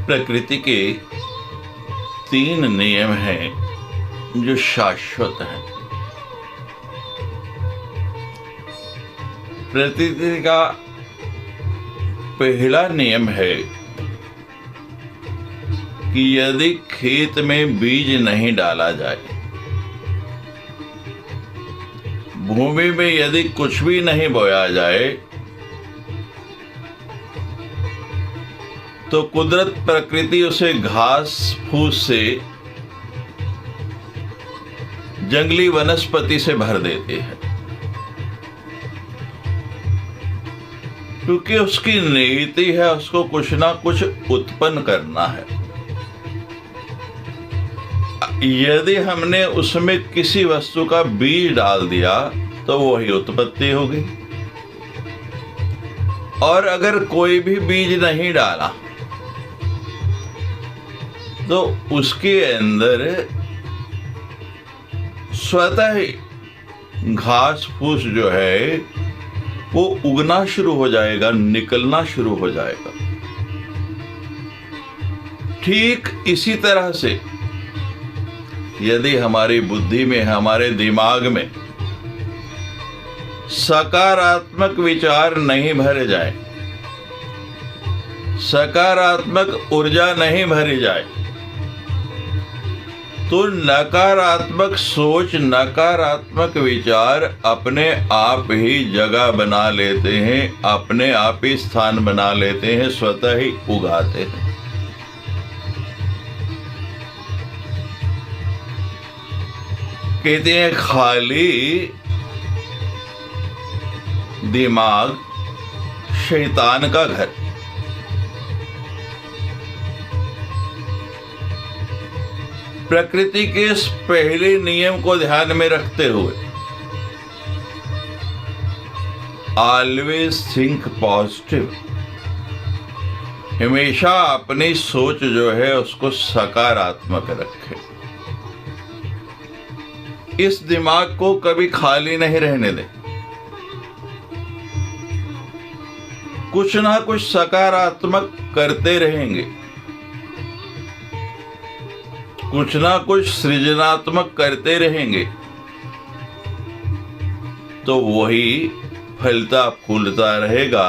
प्रकृति के 3 नियम हैं जो शाश्वत हैं। प्रकृति का पहला नियम है कि यदि खेत में बीज नहीं डाला जाए, भूमि में यदि कुछ भी नहीं बोया जाए, तो कुदरत प्रकृति उसे घास फूस से, जंगली वनस्पति से भर देती है, क्योंकि उसकी नीति है उसको कुछ ना कुछ उत्पन्न करना है। यदि हमने उसमें किसी वस्तु का बीज डाल दिया तो वही उत्पत्ति होगी, और अगर कोई भी बीज नहीं डाला तो उसके अंदर स्वतः ही घास फूस जो है वो उगना शुरू हो जाएगा, निकलना शुरू हो जाएगा। ठीक इसी तरह से यदि हमारी बुद्धि में, हमारे दिमाग में सकारात्मक विचार नहीं भरे जाए, सकारात्मक ऊर्जा नहीं भरी जाए, तो नकारात्मक सोच, नकारात्मक विचार अपने आप ही जगह बना लेते हैं, अपने आप ही स्थान बना लेते हैं, स्वतः ही उगाते हैं। कहते हैं खाली दिमाग शैतान का घर। प्रकृति के इस पहले नियम को ध्यान में रखते हुए ऑलवेज थिंक पॉजिटिव, हमेशा अपनी सोच जो है उसको सकारात्मक रखें। इस दिमाग को कभी खाली नहीं रहने दें, कुछ ना कुछ सकारात्मक करते रहेंगे, कुछ ना कुछ सृजनात्मक करते रहेंगे, तो वही फलता फूलता रहेगा।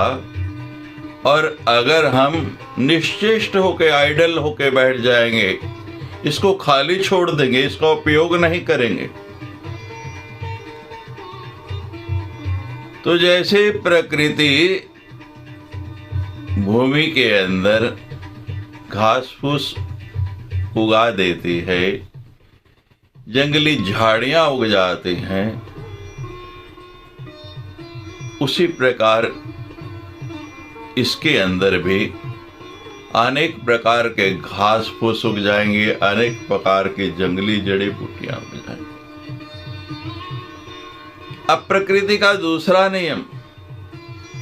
और अगर हम निश्चेष्ट होके, आइडल होके बैठ जाएंगे, इसको खाली छोड़ देंगे, इसका उपयोग नहीं करेंगे, तो जैसे प्रकृति भूमि के अंदर घास फूस उगा देती है, जंगली झाड़ियां उग जाती हैं, उसी प्रकार इसके अंदर भी अनेक प्रकार के घास फूस उग जाएंगे, अनेक प्रकार की जंगली जड़ी बूटियां उग जाएंगी। अब प्रकृति का दूसरा नियम,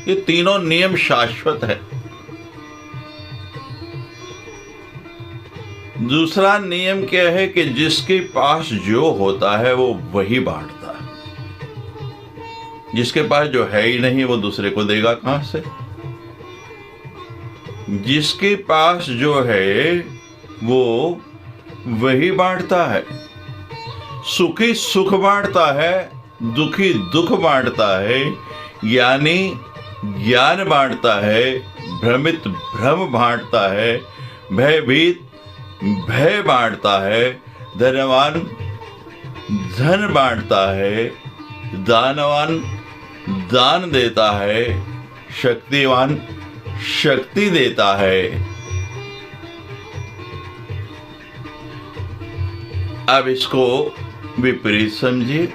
ये तीनों नियम शाश्वत है। दूसरा नियम क्या है कि जिसके पास जो होता है वो वही बांटता है, जिसके पास जो है ही नहीं वो दूसरे को देगा कहां से। जिसके पास जो है वो वही बांटता है, सुखी सुख बांटता है, दुखी दुख बांटता है, ज्ञानी ज्ञान बांटता है, भ्रमित भ्रम बांटता है, भयभीत भय बांटता है, धनवान धन बांटता है, दानवान दान देता है, शक्तिवान शक्ति देता है। अब इसको विपरीत समझिए,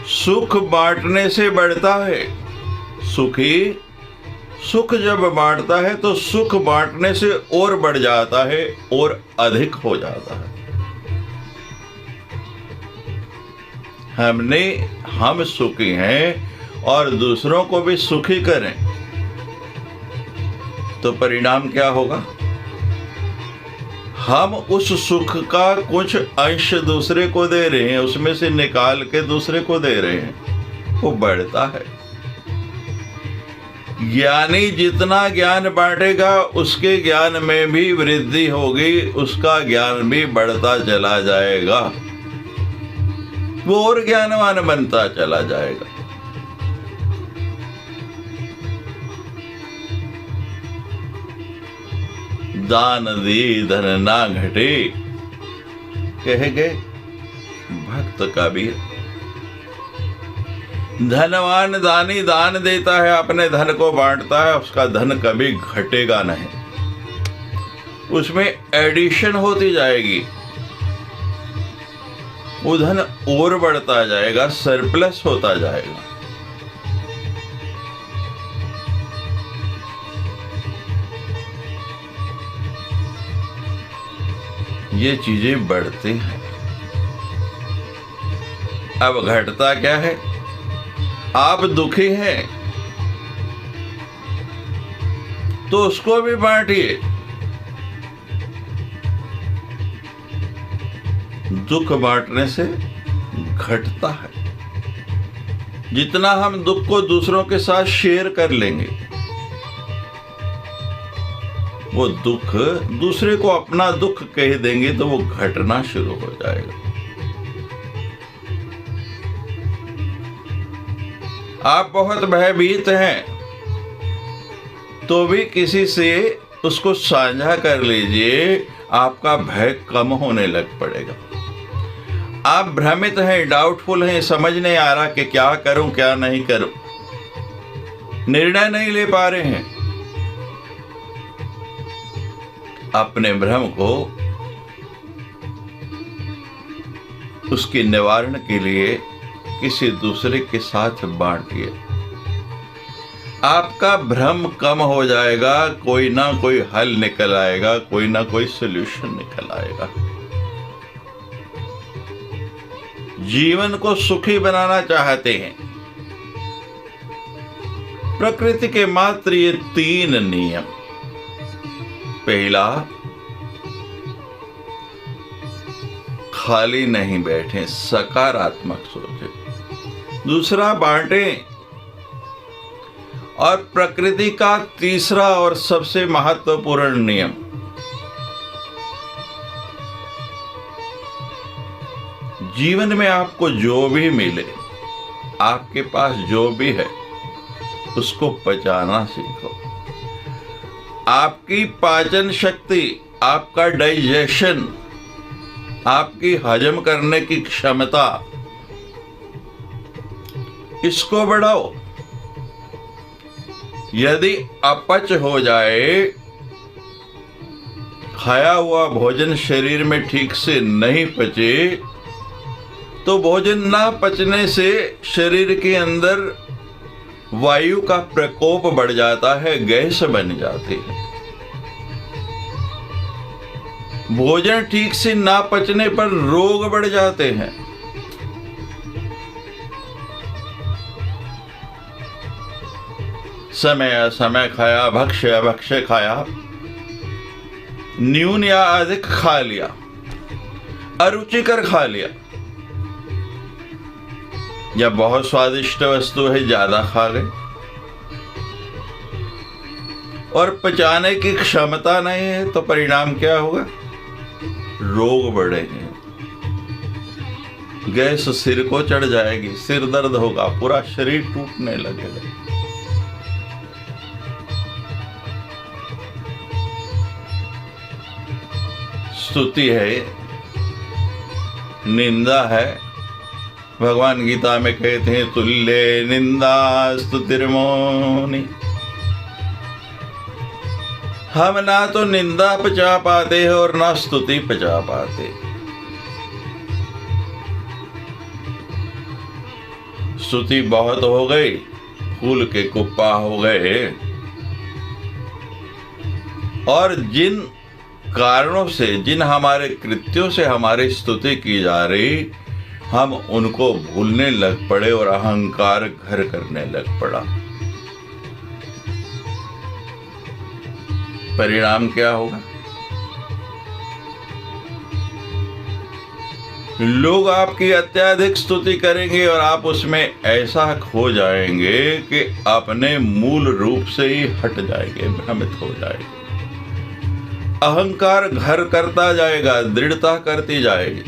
सुख बांटने से बढ़ता है। सुखी सुख जब बांटता है तो सुख बांटने से और बढ़ जाता है और अधिक हो जाता है। हम सुखी हैं और दूसरों को भी सुखी करें तो परिणाम क्या होगा? हम उस सुख का कुछ अंश दूसरे को दे रहे हैं, उसमें से निकाल के दूसरे को दे रहे हैं, वो बढ़ता है। ज्ञानी जितना ज्ञान बांटेगा उसके ज्ञान में भी वृद्धि होगी, उसका ज्ञान भी बढ़ता चला जाएगा, वो और ज्ञानवान बनता चला जाएगा। दान दी धन ना घटे, कहे गए भक्त कबीर। धनवान दानी दान देता है, अपने धन को बांटता है, उसका धन कभी घटेगा नहीं, उसमें एडिशन होती जाएगी, वो धन और बढ़ता जाएगा, सरप्लस होता जाएगा। ये चीजें बढ़ती हैं। अब घटता क्या है? आप दुखी हैं तो उसको भी बांटिए। दुख बांटने से घटता है। जितना हम दुख को दूसरों के साथ शेयर कर लेंगे, वो दुख दूसरे को अपना दुख कह देंगे तो वो घटना शुरू हो जाएगा। आप बहुत भयभीत हैं तो भी किसी से उसको साझा कर लीजिए, आपका भय कम होने लग पड़ेगा। आप भ्रमित हैं, डाउटफुल हैं, समझ नहीं आ रहा कि क्या करूं क्या नहीं करूं, निर्णय नहीं ले पा रहे हैं। अपने भ्रम को, उसके निवारण के लिए किसी दूसरे के साथ बांटिए। आपका भ्रम कम हो जाएगा, कोई ना कोई हल निकल आएगा, कोई ना कोई सलूशन निकल आएगा। जीवन को सुखी बनाना चाहते हैं, प्रकृति के मात्र ये 3 नियम। पहला, खाली नहीं बैठे, सकारात्मक सोचें। दूसरा, बांटें। और प्रकृति का तीसरा और सबसे महत्वपूर्ण नियम, जीवन में आपको जो भी मिले, आपके पास जो भी है, उसको पचाना सीखो। आपकी पाचन शक्ति, आपका डाइजेशन, आपकी हजम करने की क्षमता, इसको बढ़ाओ। यदि अपच हो जाए, खाया हुआ भोजन शरीर में ठीक से नहीं पचे, तो भोजन ना पचने से शरीर के अंदर वायु का प्रकोप बढ़ जाता है, गैस बन जाती है। भोजन ठीक से ना पचने पर रोग बढ़ जाते हैं। समय असमय खाया, भक्ष्य अभक्ष्य खाया, न्यून या अधिक खा लिया, अरुचिकर खा लिया, या बहुत स्वादिष्ट वस्तु है ज्यादा खा गए, और पचाने की क्षमता नहीं है, तो परिणाम क्या होगा? रोग बढ़ेंगे, गैस सिर को चढ़ जाएगी, सिर दर्द होगा, पूरा शरीर टूटने लगेगा। स्तुति है, निंदा है। भगवान गीता में कहते हैं, तुल्य निंदा स्तुतिर्मौनि। हम ना तो निंदा पचा पाते हैं और ना स्तुति पचा पाते। स्तुति बहुत हो गई, फूल के कुप्पा हो गए, और जिन कारणों से, जिन हमारे कृत्यों से हमारी स्तुति की जा रही, हम उनको भूलने लग पड़े और अहंकार घर करने लग पड़ा। परिणाम क्या होगा? लोग आपकी अत्यधिक स्तुति करेंगे और आप उसमें ऐसा खो जाएंगे कि अपने मूल रूप से ही हट जाएंगे, भ्रमित हो जाएंगे। अहंकार घर करता जाएगा, दृढ़ता करती जाएगी।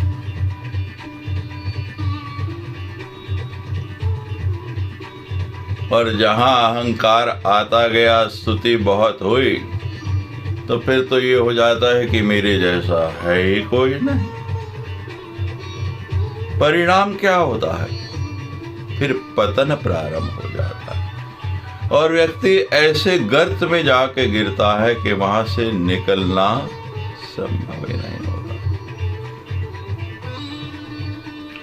और जहां अहंकार आता गया, स्तुति बहुत हुई, तो फिर तो ये हो जाता है कि मेरे जैसा है ही कोई नहीं। परिणाम क्या होता है? फिर पतन प्रारंभ हो जाता है और व्यक्ति ऐसे गर्त में जाके गिरता है कि वहां से निकलना संभव ही नहीं होता।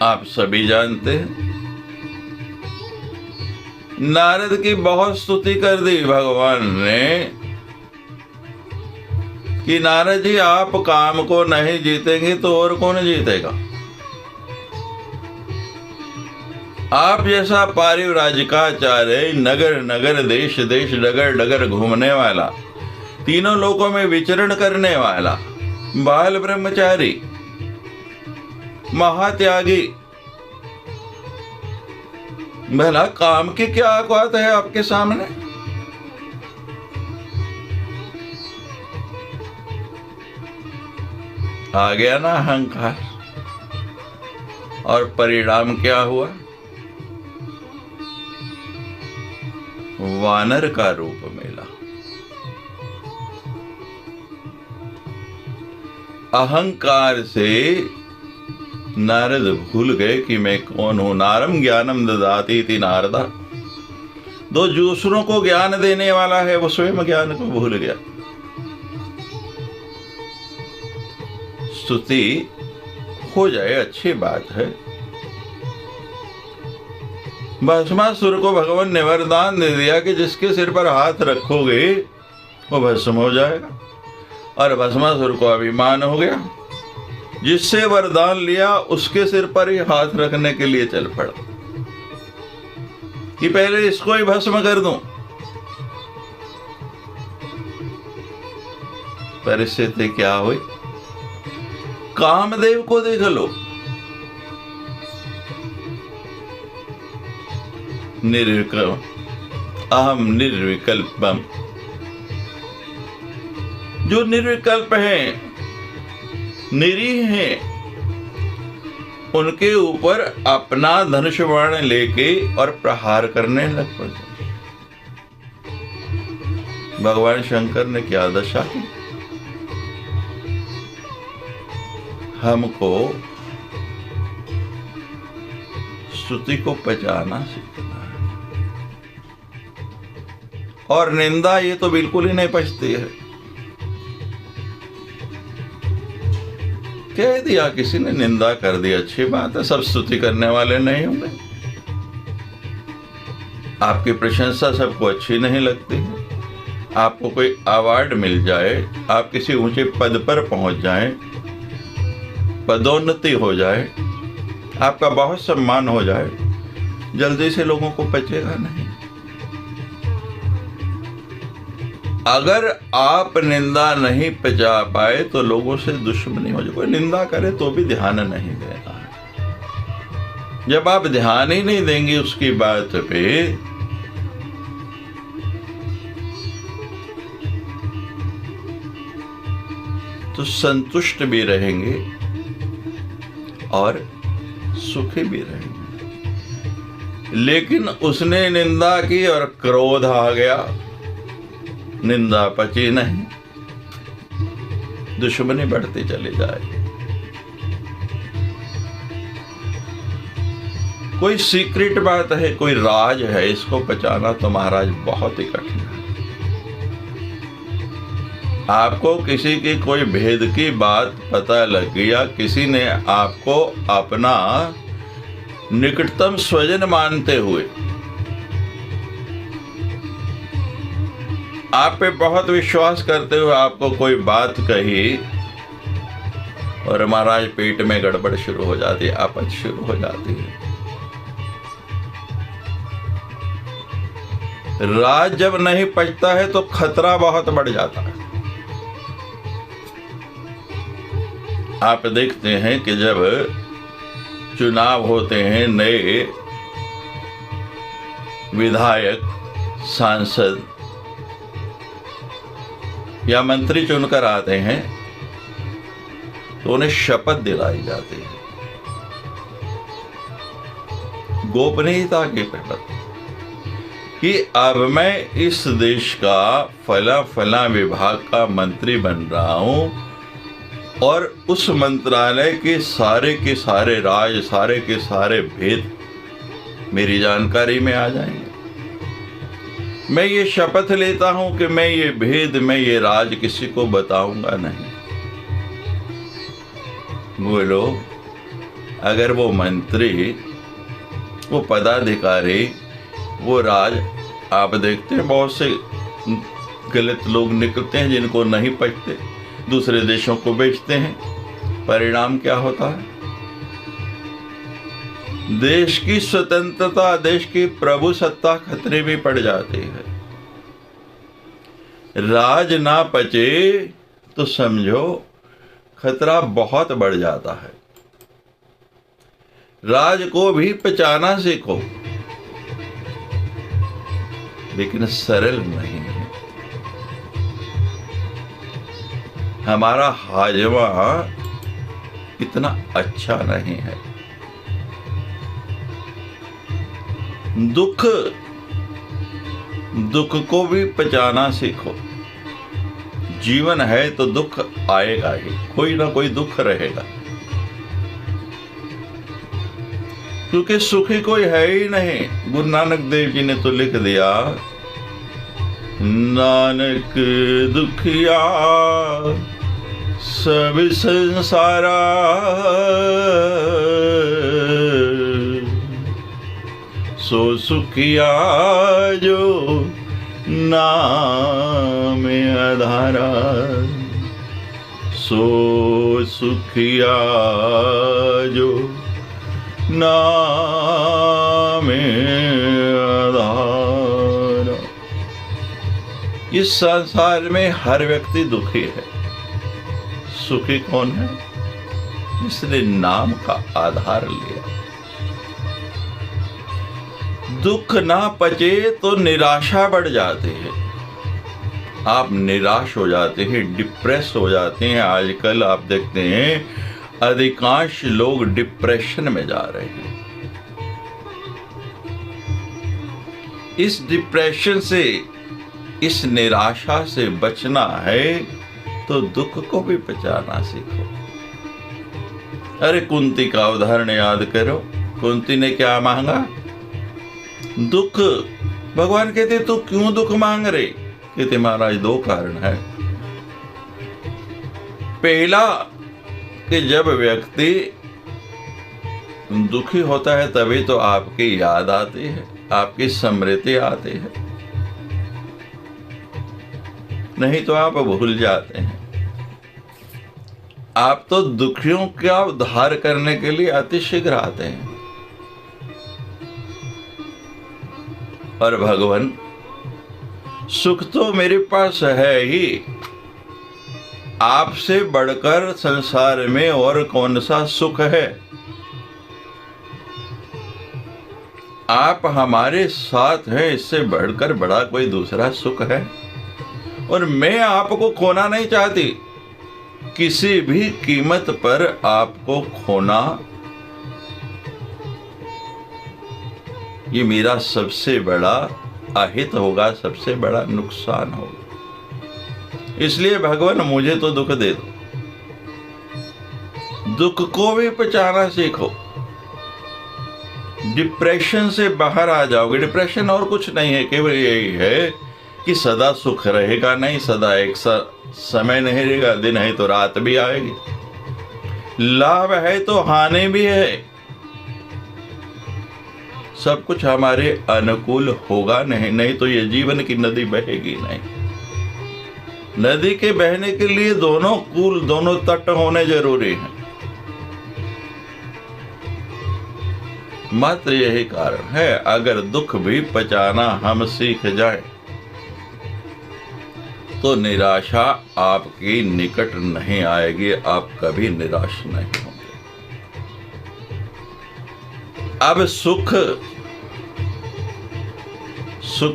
आप सभी जानते हैं, नारद की बहुत स्तुति कर दी भगवान ने कि नारद जी, आप काम को नहीं जीतेंगे तो और कौन जीतेगा? आप जैसा पारिव्राजिकाचार्य, नगर नगर, देश देश, डगर डगर घूमने वाला, तीनों लोकों में विचरण करने वाला, बाल ब्रह्मचारी, महात्यागी, भला काम की क्या औकात है आपके सामने? आ गया ना अहंकार, और परिणाम क्या हुआ? वानर का रूप मिला। अहंकार से नारद भूल गए कि मैं कौन हूं। नारम ज्ञानम ददाति इति नारदा, दो दूसरों को ज्ञान देने वाला है, वो स्वयं ज्ञान को भूल गया। स्तुति हो जाए अच्छी बात है। भस्मासुर को भगवान ने वरदान दे दिया कि जिसके सिर पर हाथ रखोगे वो भस्म हो जाएगा, और भस्मासुर को अभिमान हो गया। जिससे वरदान लिया उसके सिर पर ही हाथ रखने के लिए चल पड़ा कि पहले इसको ही भस्म कर दूं। परिस्थिति क्या हुई? कामदेव को देख लो, अहम निर्विकल्पम, जो निर्विकल्प हैं, निरीह हैं, उनके ऊपर अपना धनुष बाण लेके और प्रहार करने लग पड़े। भगवान शंकर ने क्या दशा की? हमको स्तुति को पचाना सीखना है, और निंदा ये तो बिल्कुल ही नहीं पचती है। कह दिया किसी ने, निंदा कर दी, अच्छी बात है, सब स्तुति करने वाले नहीं होंगे। आपकी प्रशंसा सबको अच्छी नहीं लगती है। आपको कोई अवार्ड मिल जाए, आप किसी ऊंचे पद पर पहुंच जाएं, पदोन्नति हो जाए, आपका बहुत सम्मान हो जाए, जल्दी से लोगों को पचेगा नहीं। अगर आप निंदा नहीं पचा पाए तो लोगों से दुश्मनी हो जाए। कोई निंदा करे तो भी ध्यान नहीं देना है। जब आप ध्यान ही नहीं देंगे उसकी बात पे, तो संतुष्ट भी रहेंगे और सुखी भी रहेंगे। लेकिन उसने निंदा की और क्रोध आ गया, निंदा पची नहीं, दुश्मनी बढ़ती चली जाए। कोई सीक्रेट बात है, कोई राज है, इसको पचाना तो महाराज बहुत ही कठिन है। आपको किसी की कोई भेद की बात पता लग गया, किसी ने आपको अपना निकटतम स्वजन मानते हुए आप पे बहुत विश्वास करते हुए आपको कोई बात कही, और महाराज पेट में गड़बड़ शुरू हो जाती है, आपत शुरू हो जाती है। राज जब नहीं पचता है तो खतरा बहुत बढ़ जाता है। आप देखते हैं कि जब चुनाव होते हैं, नए विधायक, सांसद या मंत्री चुनकर आते हैं तो उन्हें शपथ दिलाई जाती है, गोपनीयता की शपथ, कि अब मैं इस देश का फला फला विभाग का मंत्री बन रहा हूं और उस मंत्रालय के सारे राज, सारे के सारे भेद मेरी जानकारी में आ जाएंगे। मैं ये शपथ लेता हूं कि मैं ये भेद, मैं ये राज किसी को बताऊंगा नहीं। बोलो, अगर वो मंत्री, वो पदाधिकारी, वो राज, आप देखते हैं बहुत से गलत लोग निकलते हैं जिनको नहीं पचते, दूसरे देशों को बेचते हैं। परिणाम क्या होता है? देश की स्वतंत्रता, देश की प्रभु सत्ता खतरे में पड़ जाती है। राज ना पचे तो समझो खतरा बहुत बढ़ जाता है। राज को भी पचाना सीखो, लेकिन सरल नहीं है। हमारा हाजमा इतना अच्छा नहीं है। दुख को भी पचाना सीखो। जीवन है तो दुख आएगा ही, कोई ना कोई दुख रहेगा, क्योंकि सुखी कोई है ही नहीं। गुरु नानक देव जी ने तो लिख दिया, नानक दुखिया सब संसारा, सो सुखिया जो नाम आधारा, सो सुखिया जो नाम आधारा। इस संसार में हर व्यक्ति दुखी है। सुखी कौन है? जिसने नाम का आधार लिया। दुख ना पचे तो निराशा बढ़ जाती है। आप निराश हो जाते हैं, डिप्रेस हो जाते हैं। आजकल आप देखते हैं अधिकांश लोग डिप्रेशन में जा रहे हैं। इस डिप्रेशन से, इस निराशा से बचना है तो दुख को भी पचाना सीखो। अरे कुंती का उदाहरण याद करो। कुंती ने क्या मांगा? दुख। भगवान कहते तो क्यों दुख मांग रहे? कहते महाराज दो कारण है। पहला कि जब व्यक्ति दुखी होता है तभी तो आपकी याद आती है, आपकी स्मृति आती है, नहीं तो आप भूल जाते हैं। आप तो दुखियों का उद्धार करने के लिए अतिशीघ्र आते हैं। और भगवान, सुख तो मेरे पास है ही, आपसे बढ़कर संसार में और कौन सा सुख है? आप हमारे साथ हैं, इससे बढ़कर बड़ा कोई दूसरा सुख है? और मैं आपको खोना नहीं चाहती। किसी भी कीमत पर आपको खोना ये मेरा सबसे बड़ा अहित होगा, सबसे बड़ा नुकसान होगा। इसलिए भगवान मुझे तो दुख दे दो। दुख को भी पचाना सीखो। डिप्रेशन से बाहर आ जाओगे। डिप्रेशन और कुछ नहीं है, केवल यही है कि सदा सुख रहेगा नहीं, सदा एक समय नहीं रहेगा। दिन है तो रात भी आएगी, लाभ है तो हानि भी है। सब कुछ हमारे अनुकूल होगा नहीं तो ये जीवन की नदी बहेगी नहीं। नदी के बहने के लिए दोनों कूल, दोनों तट होने जरूरी हैं। मात्र यही कारण है। अगर दुख भी पचाना हम सीख जाएं तो निराशा आपकी निकट नहीं आएगी। आप कभी निराश नहीं होंगे। अब सुख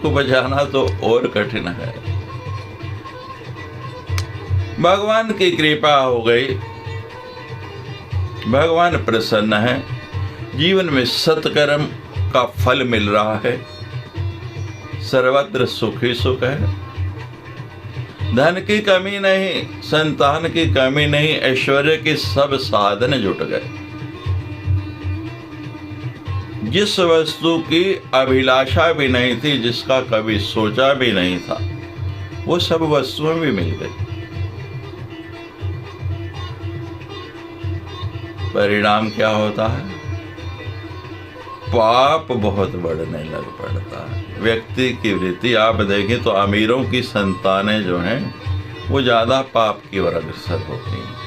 बचाना तो और कठिन है। भगवान की कृपा हो गई, भगवान प्रसन्न है, जीवन में सत्कर्म का फल मिल रहा है, सर्वत्र सुख ही सुख है, धन की कमी नहीं, संतान की कमी नहीं, ऐश्वर्य के सब साधन जुट गए। जिस वस्तु की अभिलाषा भी नहीं थी, जिसका कभी सोचा भी नहीं था, वो सब वस्तुएं भी मिल गई। परिणाम क्या होता है? पाप बहुत बढ़ने लग पड़ता है। व्यक्ति की वृत्ति आप देखें तो अमीरों की संतानें जो हैं वो ज्यादा पाप की ओर अग्रसर होती हैं।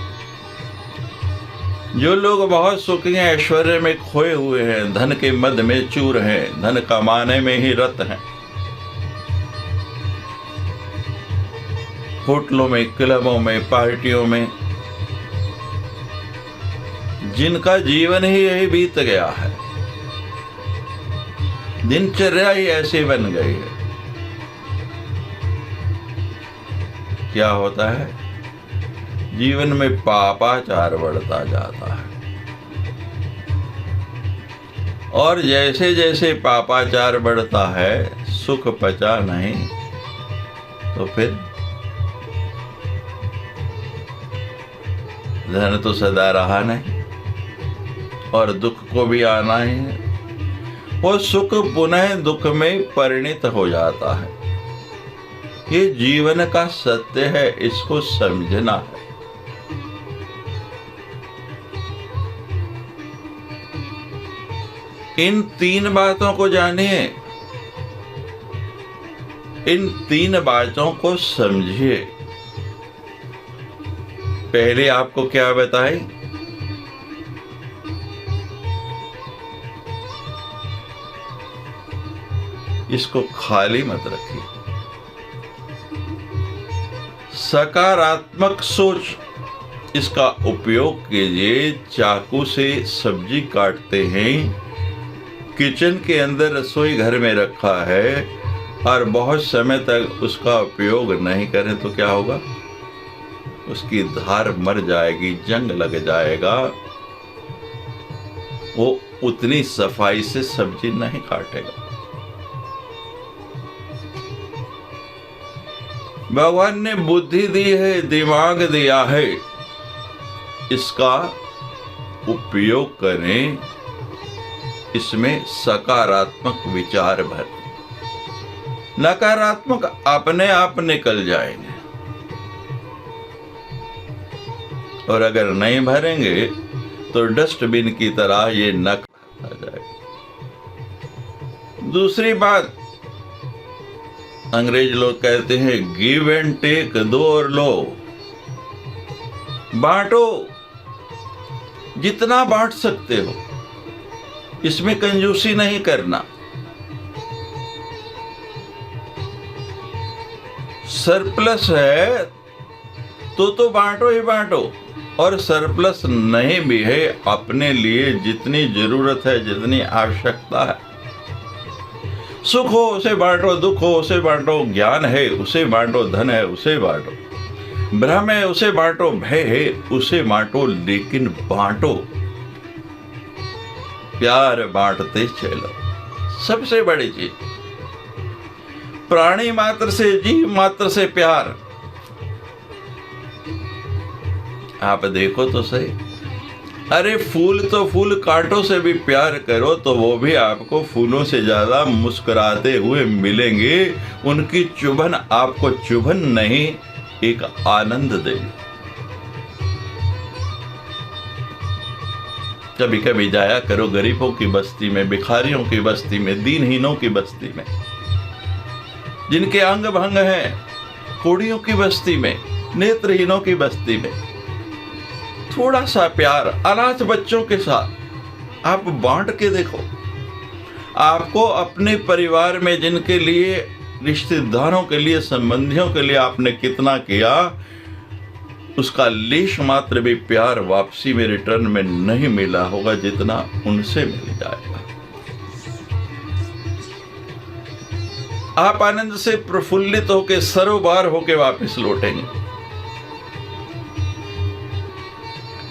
जो लोग बहुत सुखी हैं, ऐश्वर्य में खोए हुए हैं, धन के मद में चूर हैं, धन कमाने में ही रत हैं, होटलों में, क्लबों में, पार्टियों में, जिनका जीवन ही यही बीत गया है, दिनचर्या ही ऐसी बन गई है, क्या होता है? जीवन में पापाचार बढ़ता जाता है। और जैसे जैसे पापाचार बढ़ता है, सुख पचा नहीं तो फिर धन तो सदा रहा नहीं और दुख को भी आना ही है। वो सुख पुनः दुख में परिणित हो जाता है। ये जीवन का सत्य है, इसको समझना है। इन तीन बातों को जानिए, इन तीन बातों को समझिए। पहले आपको क्या बताई? इसको खाली मत रखिए। सकारात्मक सोच, इसका उपयोग कीजिए। चाकू से सब्जी काटते हैं, किचन के अंदर रसोई घर में रखा है और बहुत समय तक उसका उपयोग नहीं करें तो क्या होगा? उसकी धार मर जाएगी, जंग लग जाएगा, वो उतनी सफाई से सब्जी नहीं काटेगा। भगवान ने बुद्धि दी है, दिमाग दिया है, इसका उपयोग करें, इसमें सकारात्मक विचार भर, नकारात्मक अपने आप निकल जाएंगे। और अगर नहीं भरेंगे तो डस्टबिन की तरह ये नक आ जाएगा। दूसरी बात, अंग्रेज लोग कहते हैं गिव एंड टेक, दो और लो, बांटो, जितना बांट सकते हो, इसमें कंजूसी नहीं करना। सरप्लस है तो बांटो ही बांटो, और सरप्लस नहीं भी है, अपने लिए जितनी जरूरत है, जितनी आवश्यकता है, सुख हो उसे बांटो, दुख हो उसे बांटो, ज्ञान है उसे बांटो, धन है उसे बांटो, भ्रम है उसे बांटो, भय है उसे बांटो, लेकिन बांटो, प्यार बांटते चलो। सबसे बड़ी चीज, प्राणी मात्र से, जीव मात्र से प्यार। आप देखो तो सही, अरे फूल तो फूल, कांटों से भी प्यार करो तो वो भी आपको फूलों से ज्यादा मुस्कुराते हुए मिलेंगे। उनकी चुभन आपको चुभन नहीं, एक आनंद देगी। कभी कभी जाया करो गरीबों की बस्ती में, भिखारियों की बस्ती में, दीनहीनों की बस्ती में, जिनके अंग भंग हैं, कोड़ियों की बस्ती में, नेत्रहीनों की बस्ती में। थोड़ा सा प्यार अनाथ बच्चों के साथ आप बांट के देखो। आपको अपने परिवार में जिनके लिए, रिश्तेदारों के लिए, संबंधियों के लिए आपने कितना किया, उसका लेश मात्र भी प्यार वापसी में, रिटर्न में नहीं मिला होगा जितना उनसे मिल जाएगा। आप आनंद से प्रफुल्लित होके सरोबार होके वापस लौटेंगे।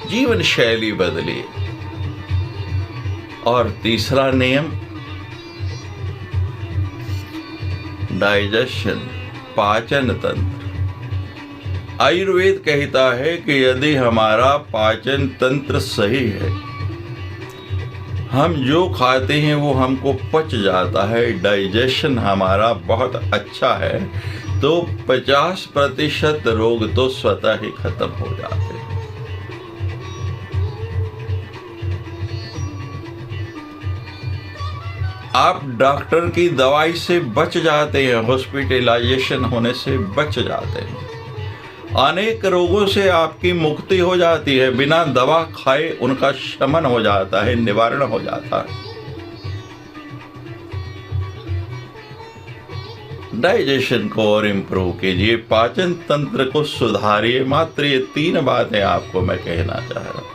जीवन शैली बदलिए। और तीसरा नियम, डाइजेशन, पाचन तंत्र। आयुर्वेद कहता है कि यदि हमारा पाचन तंत्र सही है, हम जो खाते हैं वो हमको पच जाता है, डाइजेशन हमारा बहुत अच्छा है, तो 50% रोग तो स्वतः ही खत्म हो जाते हैं। आप डॉक्टर की दवाई से बच जाते हैं, हॉस्पिटलाइजेशन होने से बच जाते हैं, अनेक रोगों से आपकी मुक्ति हो जाती है, बिना दवा खाए उनका शमन हो जाता है, निवारण हो जाता है। डाइजेशन को और इम्प्रूव कीजिए, पाचन तंत्र को सुधारिए। मात्र ये 3 बातें आपको मैं कहना चाह रहा हूं।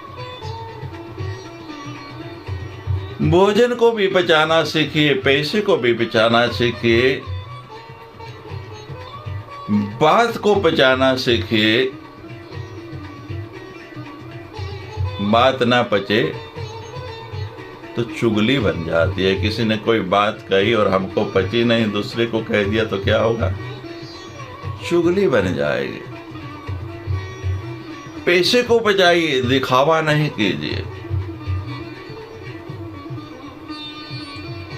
भोजन को भी पचाना सीखिए, पैसे को भी पचाना सीखिए, बात को पचाना सीखिए। बात ना पचे तो चुगली बन जाती है। किसी ने कोई बात कही और हमको पची नहीं, दूसरे को कह दिया तो क्या होगा? चुगली बन जाएगी। पैसे को पचाइए, दिखावा नहीं कीजिए।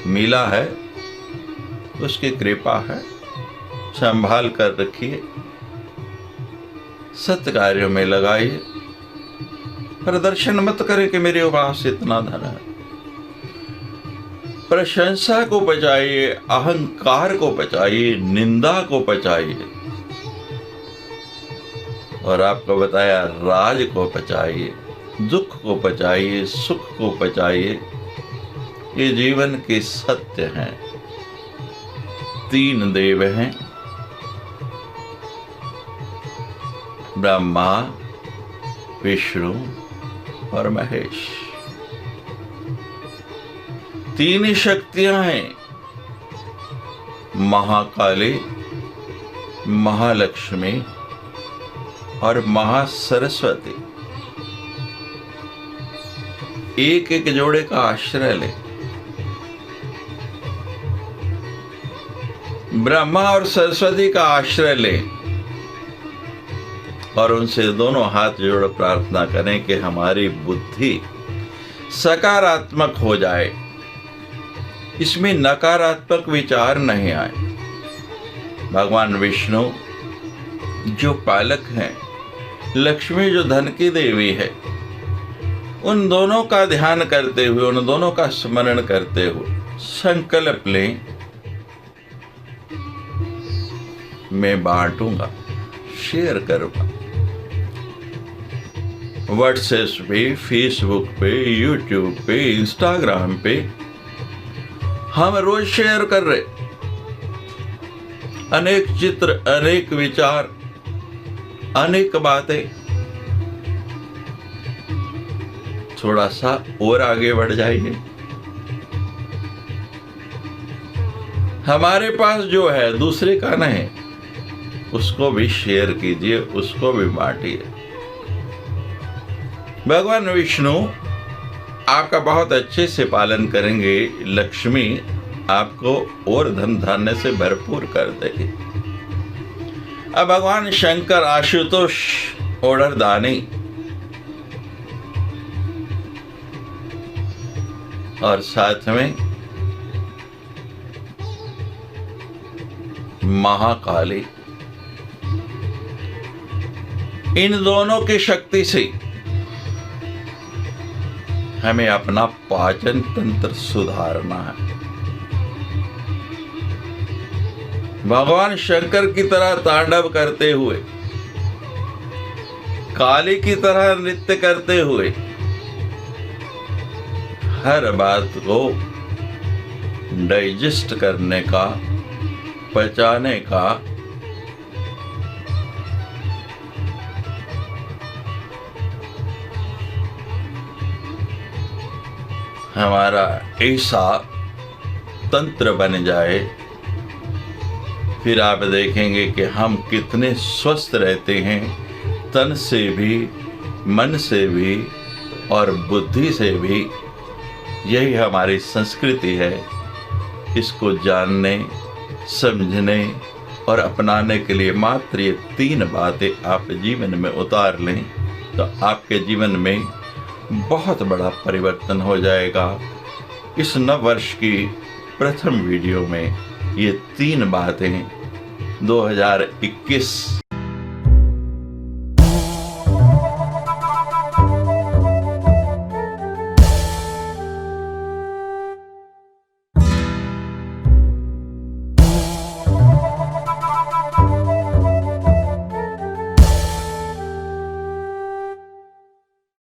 मिला है, उसकी कृपा है, संभाल कर रखिए, सत्य कार्यों में लगाइए। प्रदर्शन मत करें कि मेरे पास इतना धन है। प्रशंसा को पचाइए, अहंकार को पचाइए, निंदा को पचाइए, और आपको बताया राज को पचाइए, दुख को पचाइए, सुख को पचाइए। ये जीवन के सत्य हैं। 3 देव हैं, ब्रह्मा, विष्णु और महेश। 3 शक्तियां हैं, महाकाली, महालक्ष्मी और महासरस्वती। एक एक जोड़े का आश्रय ले। ब्रह्मा और सरस्वती का आश्रय ले और उनसे दोनों हाथ जोड़ प्रार्थना करें कि हमारी बुद्धि सकारात्मक हो जाए, इसमें नकारात्मक विचार नहीं आए। भगवान विष्णु जो पालक हैं, लक्ष्मी जो धन की देवी है, उन दोनों का ध्यान करते हुए, उन दोनों का स्मरण करते हुए संकल्प लें, मैं बांटूंगा, शेयर करूंगा। व्हाट्सएप पे, फेसबुक पे, यूट्यूब पे, इंस्टाग्राम पे हम रोज शेयर कर रहे। अनेक चित्र, अनेक विचार, अनेक बातें। थोड़ा सा और आगे बढ़ जाइए। हमारे पास जो है दूसरे का नहीं, उसको भी शेयर कीजिए, उसको भी बांटिए। भगवान विष्णु आपका बहुत अच्छे से पालन करेंगे। लक्ष्मी आपको और धन धान्य से भरपूर कर देगी। अब भगवान शंकर आशुतोष ऑर्डर दानी और साथ में महाकाली, इन दोनों की शक्ति से हमें अपना पाचन तंत्र सुधारना है। भगवान शंकर की तरह तांडव करते हुए, काली की तरह नृत्य करते हुए, हर बात को डाइजेस्ट करने का, पचाने का हमारा ऐसा तंत्र बन जाए फिर आप देखेंगे कि हम कितने स्वस्थ रहते हैं, तन से भी, मन से भी और बुद्धि से भी। यही हमारी संस्कृति है। इसको जानने, समझने और अपनाने के लिए मात्र ये 3 बातें आप जीवन में उतार लें तो आपके जीवन में बहुत बड़ा परिवर्तन हो जाएगा। इस नव वर्ष की प्रथम वीडियो में ये 3 बातें 2021